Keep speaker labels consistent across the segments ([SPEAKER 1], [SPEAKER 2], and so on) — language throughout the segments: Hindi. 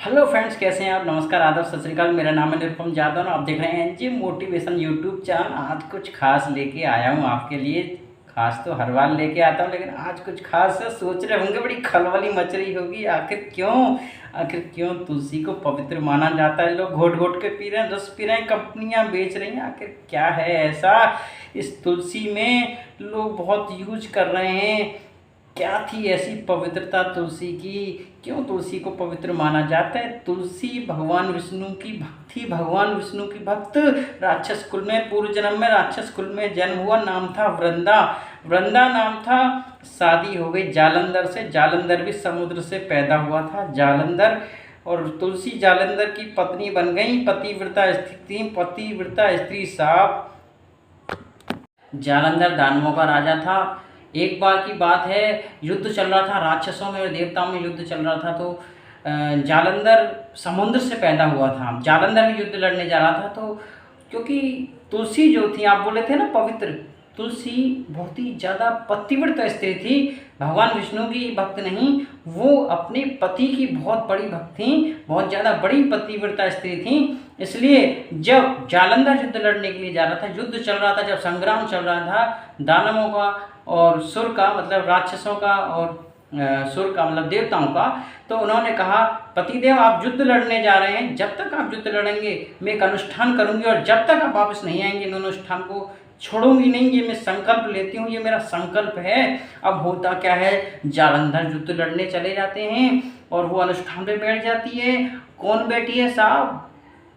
[SPEAKER 1] हेलो फ्रेंड्स, कैसे हैं आप। नमस्कार, आदाब, सत श्री अकाल। मेरा नाम है निरुपम जादव और आप देख रहे हैं एनजी मोटिवेशन यूट्यूब चैनल। आज कुछ खास लेके आया हूँ आपके लिए। खास तो हर बार लेके आता हूँ, लेकिन आज कुछ खास है। सोच रहे होंगे बड़ी खलबली मच रही होगी, आखिर क्यों तुलसी को पवित्र माना जाता है। लोग घोट घोट के पी रहे हैं, रस पी रहे हैं, कंपनियां बेच रही हैं। आखिर क्या है ऐसा इस तुलसी में, लोग बहुत यूज कर रहे हैं। क्या थी ऐसी पवित्रता तुलसी की, क्यों तुलसी को पवित्र माना जाता है। तुलसी भगवान विष्णु की भक्त थी, भगवान विष्णु की भक्त। राक्षस कुल में, पूर्व जन्म में राक्षस कुल में जन्म हुआ। नाम था वृंदा, वृंदा नाम था। शादी हो गई जालंधर से, जालंधर भी समुद्र से पैदा हुआ था, जालंधर। और तुलसी जालंधर की पत्नी बन गई। पतिव्रता स्त्री थी, पतिव्रता स्त्री साहब। जालंधर दानवों का राजा था। एक बार की बात है, युद्ध चल रहा था, राक्षसों में और देवताओं में युद्ध चल रहा था। तो जालंधर समुद्र से पैदा हुआ था, जालंधर भी युद्ध लड़ने जा रहा था। तो क्योंकि तुलसी जो थी, आप बोले थे ना पवित्र, तुलसी बहुत ही ज़्यादा पतिव्रत स्त्री थी। भगवान विष्णु की भक्त नहीं, वो अपने पति की बहुत बड़ी भक्त थी, बहुत ज़्यादा बड़ी पतिव्रता स्त्री थी। इसलिए जब जालंधर युद्ध लड़ने के लिए जा रहा था, युद्ध चल रहा था, जब संग्राम चल रहा था दानवों का और सुर का, मतलब राक्षसों का, और सुर का मतलब देवताओं का, तो उन्होंने कहा पतिदेव आप युद्ध लड़ने जा रहे हैं, जब तक आप युद्ध लड़ेंगे मैं एक अनुष्ठान करूंगी, और जब तक आप वापस नहीं आएंगे इन अनुष्ठान को छोड़ूंगी नहीं। ये मैं संकल्प लेती हूँ, ये मेरा संकल्प है। अब होता क्या है, जालंधर युद्ध लड़ने चले जाते हैं और वो अनुष्ठान पे बैठ जाती है। कौन बैठी है साहब?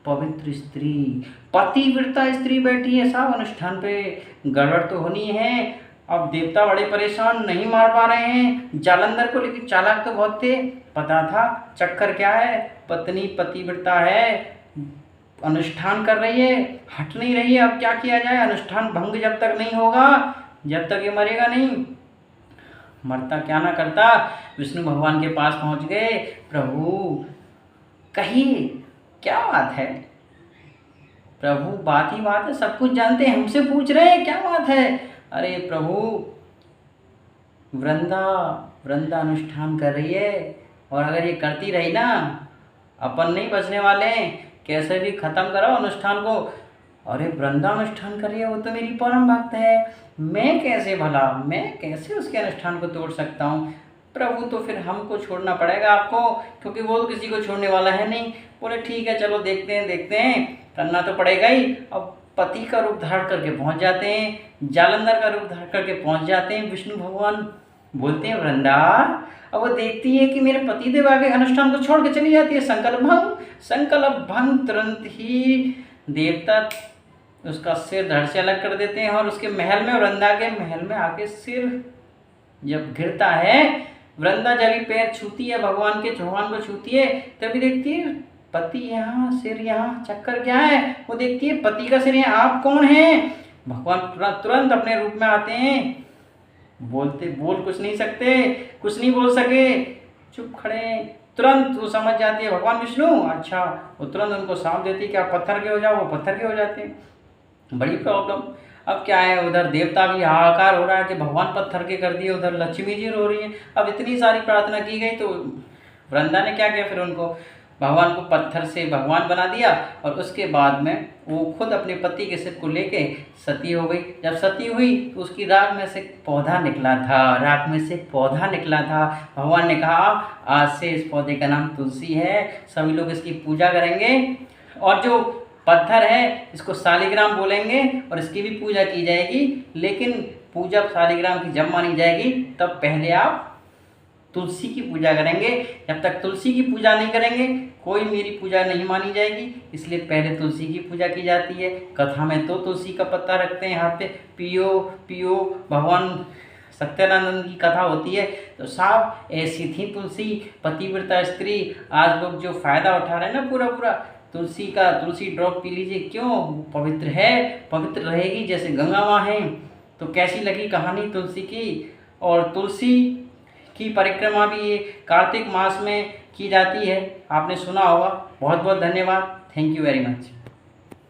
[SPEAKER 1] पवित्र स्त्री, पतिव्रता स्त्री बैठी है साहब अनुष्ठान पे। गड़बड़ तो होनी है। अब देवता बड़े परेशान, नहीं मार पा रहे हैं जालंधर को, लेकिन चालाक तो बहुत थे। पता था चक्कर क्या है, पत्नी पतिव्रता है, अनुष्ठान कर रही है, हट नहीं रही है। अब क्या किया जाए, अनुष्ठान भंग जब तक नहीं होगा, जब तक ये मरेगा नहीं। मरता क्या ना करता, विष्णु भगवान के पास पहुंच गए। प्रभु कहिए क्या बात है। प्रभु बात ही बात है, सब कुछ जानते हैं, हमसे पूछ रहे हैं क्या बात है। अरे प्रभु, वृंदा वृंदा अनुष्ठान कर रही है, और अगर ये करती रही ना, अपन नहीं बचने वाले हैं। कैसे भी खत्म करो अनुष्ठान को। अरे वृंदा अनुष्ठान कर रही है, वो तो मेरी परम भक्त है, मैं कैसे उसके अनुष्ठान को तोड़ सकता हूँ। प्रभु तो फिर हमको छोड़ना पड़ेगा आपको, क्योंकि वो किसी को छोड़ने वाला है नहीं। बोले ठीक है, चलो देखते हैं, करना तो पड़ेगा ही। अब पति का रूप धारण करके पहुंच जाते हैं, जालंधर का रूप धारण करके पहुंच जाते हैं विष्णु भगवान। बोलते हैं वृंदा। अब वो देखती है कि मेरे पतिदेव आगे अनुष्ठान को छोड़ के चली जाती है। संकल्प भंग तुरंत ही देवता उसका सिर धड़ से अलग कर देते हैं, और उसके महल में, वृंदा के महल में आके सिर जब गिरता है, वृंदा जब भी पैर छूती है भगवान को छूती है, तभी देखती है पति यहाँ, सिर यहाँ, चक्कर क्या है। वो देखती है पति का सिर यहाँ, आप कौन हैं। भगवान तुरंत अपने रूप में आते हैं। बोल कुछ नहीं सकते, कुछ नहीं बोल सके, चुप खड़े। तुरंत वो समझ जाती है भगवान विष्णु, अच्छा। वो तुरंत उनको साफ देती है कि आप पत्थर के हो जाओ, वो पत्थर के हो जाते हैं। बड़ी प्रॉब्लम। अब क्या है, उधर देवता भी हाहाकार हो रहा है कि भगवान पत्थर के कर दिए, उधर लक्ष्मी जी रो रही है। अब इतनी सारी प्रार्थना की गई, तो वृंदा ने क्या किया, फिर उनको, भगवान को पत्थर से भगवान बना दिया, और उसके बाद में वो खुद अपने पति के सिर को लेके सती हो गई। जब सती हुई तो उसकी राख में से पौधा निकला था, भगवान ने कहा आज से इस पौधे का नाम तुलसी है, सभी लोग इसकी पूजा करेंगे, और जो पत्थर है इसको शालिग्राम बोलेंगे, और इसकी भी पूजा की जाएगी। लेकिन पूजा शालिग्राम की जब मानी जाएगी, तब पहले आप तुलसी की पूजा करेंगे। जब तक तुलसी की पूजा नहीं करेंगे, कोई मेरी पूजा नहीं मानी जाएगी। इसलिए पहले तुलसी की पूजा की जाती है। कथा में तो तुलसी का पत्ता रखते हैं हाथ पे, पियो, भगवान सत्यानंद की कथा होती है। तो साहब ऐसी थी तुलसी, पतिव्रता स्त्री। आज लोग जो फ़ायदा उठा रहे हैं ना पूरा तुलसी ड्रॉप पी लीजिए, क्यों, पवित्र है, पवित्र रहेगी जैसे गंगा माँ है। तो कैसी लगी कहानी तुलसी की। और तुलसी की परिक्रमा भी ये कार्तिक मास में की जाती है, आपने सुना होगा। बहुत बहुत धन्यवाद, थैंक यू वेरी मच।